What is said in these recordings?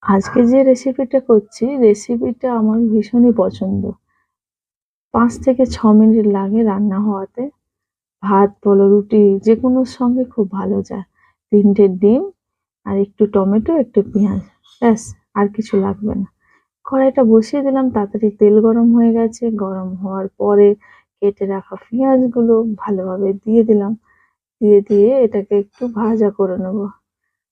আজকে যে রেসিপিটা করছি, রেসিপিটা আমার ভীষণই পছন্দ। ৫ থেকে ৬ মিনিট লাগে রান্না হওয়াতে। ভাত বলো, রুটি যেকোনোর সঙ্গে খুব ভালো যায়। ৩ টে ডিম আর একটু টমেটো, একটু পেঁয়াজ, ব্যাস আর কিছু লাগবে না। কড়াইটা বসিয়ে দিলাম, তাড়াতাড়ি তেল গরম হয়ে গেছে। গরম হওয়ার পরে কেটে রাখা পেঁয়াজগুলো ভালোভাবে দিয়ে দিলাম। দিয়ে এটাকে একটু ভাজা করে নেবো।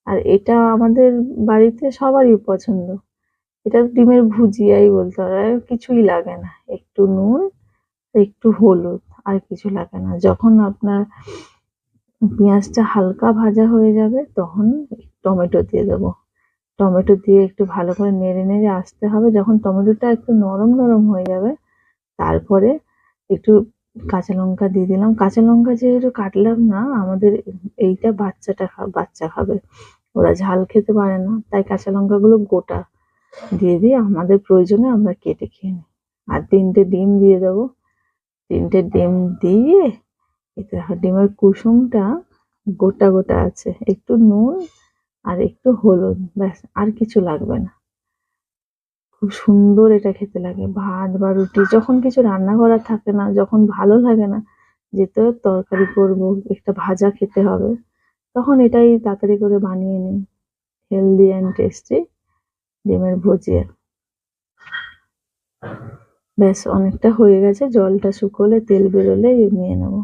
আর এটা আমাদের বাড়িতে সবারই পছন্দ। এটা ডিমের ভুজিয়াই বলতে হবে, আর কিছুই লাগে না। একটু নুন, একটু হলুদ, আর কিছু লাগে না। যখন আপনার পেঁয়াজটা হালকা ভাজা হয়ে যাবে তখন টমেটো দিয়ে দেবো। টমেটো দিয়ে একটু ভালো করে নেড়ে আসতে হবে। যখন টমেটোটা একটু নরম হয়ে যাবে তারপরে একটু কাঁচা লঙ্কা দিয়ে দিলাম। কাঁচা লঙ্কা যেহেতু কাটলাম না, আমাদের এইটা বাচ্চা খাবে, ওরা ঝাল খেতে পারে না, তাই কাঁচা লঙ্কাগুলো গোটা দিয়ে আমাদের প্রয়োজনে আমরা কেটে খেয়ে নিই। আর ৩ টে ডিম দিয়ে দেবো। ৩ টে ডিম দিয়ে এতে দেখো ডিমের কুসুমটা গোটা আছে। একটু নুন আর একটু হলুদ, ব্যাস আর কিছু লাগবে না। খুব সুন্দর এটা খেতে লাগে। ভাত বা রুটি যখন কিছু রান্না করার থাকে না, যখন ভালো লাগে না যে তো তরকারি করবো, একটা ভাজা খেতে হবে, তখন এটাই তাড়াতাড়ি করে বানিয়ে নিই। হেলদি অ্যান্ড টেস্টি ডিমের ভুজিয়া। ব্যাস অনেকটা হয়ে গেছে, জলটা শুকোলে তেল বেরোলে নিয়ে নেবো।